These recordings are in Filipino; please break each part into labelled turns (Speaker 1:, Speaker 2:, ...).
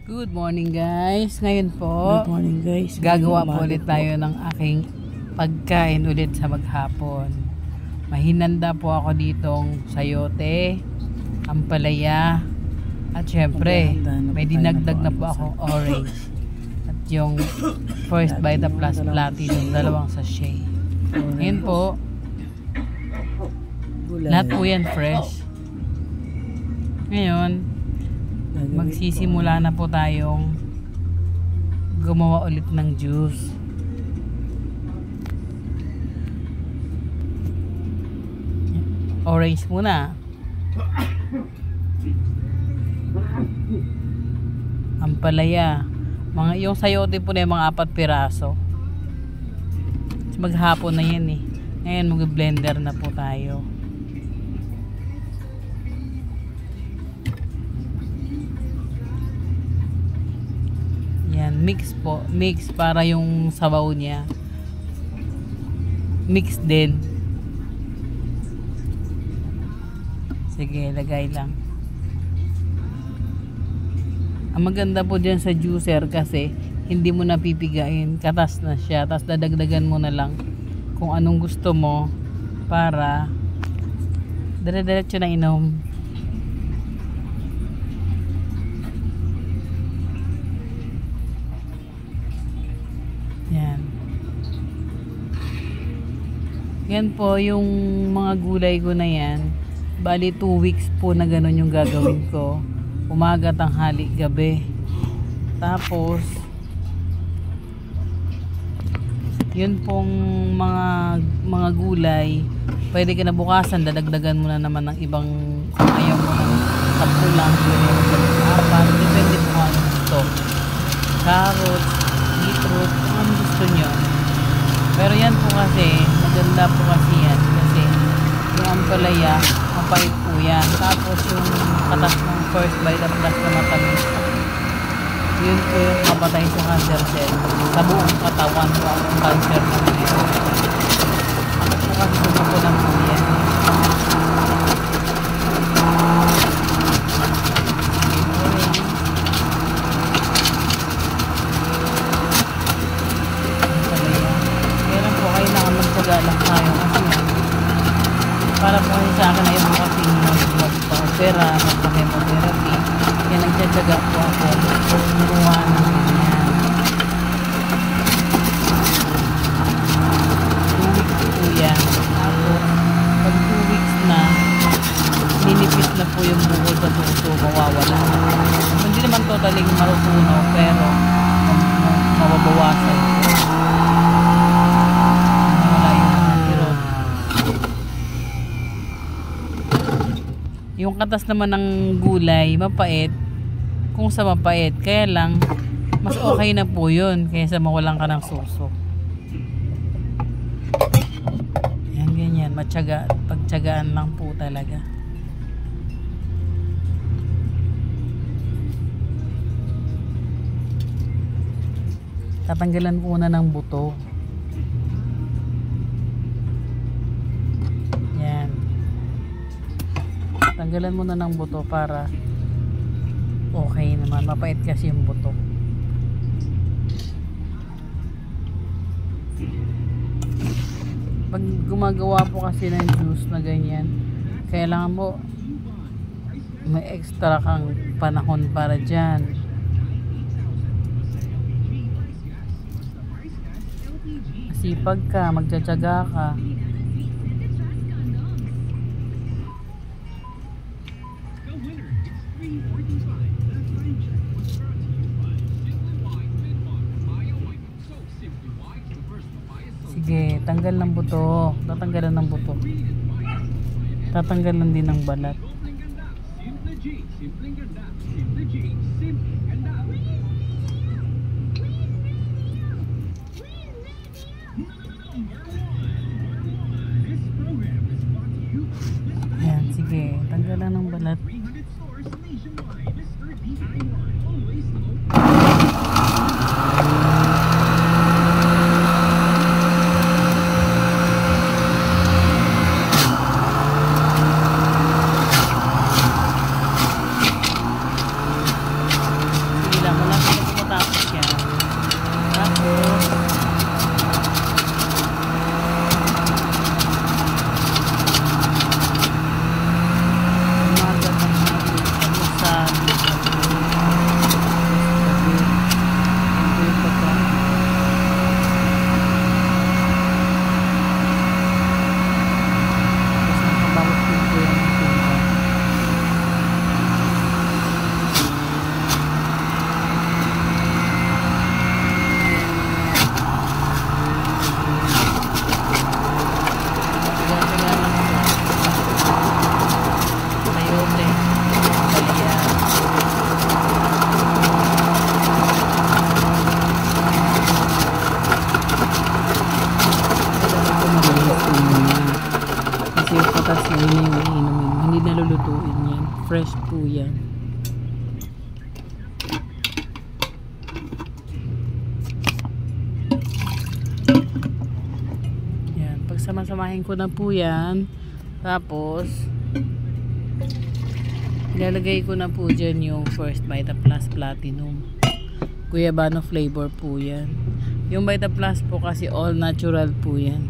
Speaker 1: Good morning guys. Ngayon po,
Speaker 2: Good morning guys.
Speaker 1: gagawa po ulit tayo ng aking pagkain ulit sa maghapon. Mahinanda po ako ditong sayote, ampalaya, at syempre may dinagdag na po akong orange. At yung First Vita Plus Platinum, dalawang sachet. Ngayon po, lahat po yan fresh. Ngayon, magsisimula na po tayong gumawa ulit ng juice. Orange muna. Ampalaya. Yung sayote po na yung mga 4 piraso. Maghapon na yan eh. Ngayon mag-blender na po tayo. Yan, mix po. Mix para yung sabaw niya mix din. Sige, lagay lang. Ang maganda po dyan sa juicer kasi hindi mo napipigain. Katas na siya. Tapos dadagdagan mo na lang kung anong gusto mo para dire-diretso na inom. Yan. Yan po yung mga gulay ko na yan. Bali 2 weeks po na ganun yung gagawin ko. Umaga, tanghali, gabi. Tapos yun pong mga gulay, pwede ka na bukasan, dadagdagan mo na naman ng ibang, kung ayaw mo ng 10 lang, pwede mo ng 4, depende po kung ano gusto. Carrots, beetroot, kung ano gusto nyo. Pero yan po kasi, maganda po kasi yan. Kasi yung ampalaya, mapait po yan. Tapos yung katas ng First Vita Plus na matamis, yun po yung kapatay sa cancer cell. Sa buong katawan po ang cancer na meron. Ako po kasi gusto ko lang po yan. Lang tayo kasi para po sa akin ay mga kasi magpa-opera, magpa-chemotherapy, kaya nagtsatsaga po ako kumuha ng ganyan. 2 weeks po yan. Tapos pag 2 weeks na ninipis na po yung bukol sa puso, mawawala. Hindi naman totaling marutunaw pero mababawasan po. Yung katas naman ng gulay, mapait. Kung sa mapait, kaya lang, mas okay na po yun kaysa mawalan ka ng suso. Yan, ganyan. Matyaga, pagtyagaan lang po talaga. Tatanggalan po na ng buto. Tanggalan mo na ng buto para okay naman. Mapait kasi yung buto. Pag gumagawa po kasi ng juice na ganyan, kailangan mo may extra kang panahon para dyan. Masipag ka, magtsatsaga ka. Sige, tanggal ng buto. Tatanggalan ng buto. Tatanggalan din ng balat. Ayan, sige. Tanggalan ng balat. Pagsama-samahin ko na po yan. Tapos, ilalagay ko na po dyan yung First Vita Plus Platinum. Guyabano flavor po yan. Yung Vita Plus po kasi all natural po yan.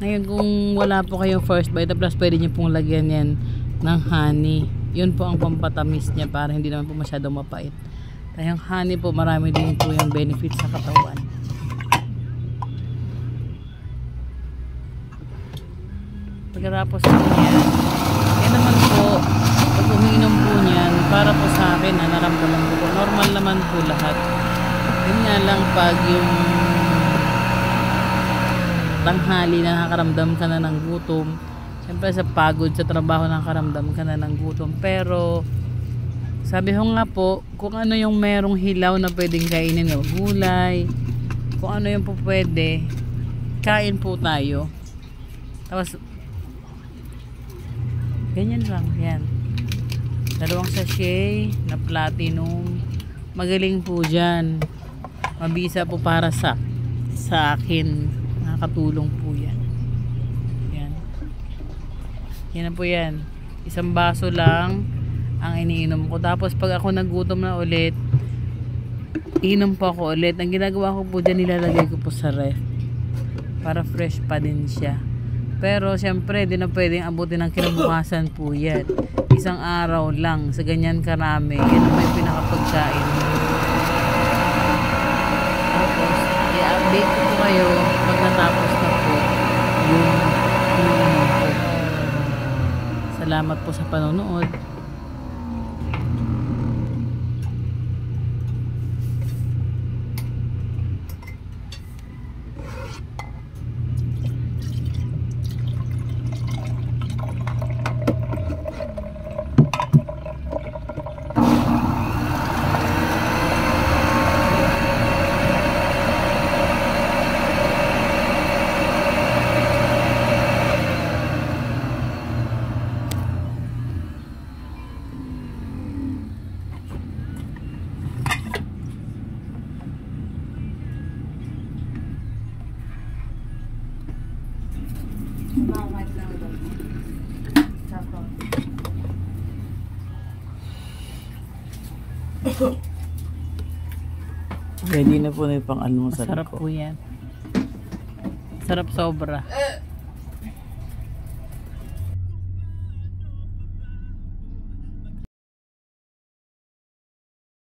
Speaker 1: Ngayon kung wala po kayong First Vita Plus, pwede nyo pong lagyan yan ng honey. Yun po ang pampatamis niya para hindi naman po masyadong mapait. Kaya yung honey po, marami din po yung benefits sa katawan. Pagkatapos po yan, yan naman po, pag umiinom po niyan, para po sa akin, naramdaman ko po, normal naman po lahat. Yun nga lang pag yung tanghali na nakakaramdam ka na ng gutom, siyempre sa pagod sa trabaho nakakaramdam ka na ng gutom, pero sabi ko nga po, kung ano yung merong hilaw na pwedeng kainin, o gulay, kung ano yung po pwede, kain po tayo. Tapos ganyan lang, yan, 2 sachet na platinum, magaling po dyan, mabisa po para sa akin. Nakakatulong po yan. Yan. Yan na po yan. 1 baso lang ang iniinom ko. Tapos pag ako nagutom na ulit, inom po ako ulit. Ang ginagawa ko po dyan, nilalagay ko po sa ref. Para fresh pa din siya. Pero siyempre, di na pwedeng abutin ng kinabukasan po yan. 1 araw lang. Sa ganyan karami. Yan ang may pinakapagkain. Tapos, i-update ko po kayo pag natapos na po yung ininom ko. Salamat po sa panonood.
Speaker 2: Ready na po na yung pang-almusal ko.
Speaker 1: Sarap po yan. Sarap sobra.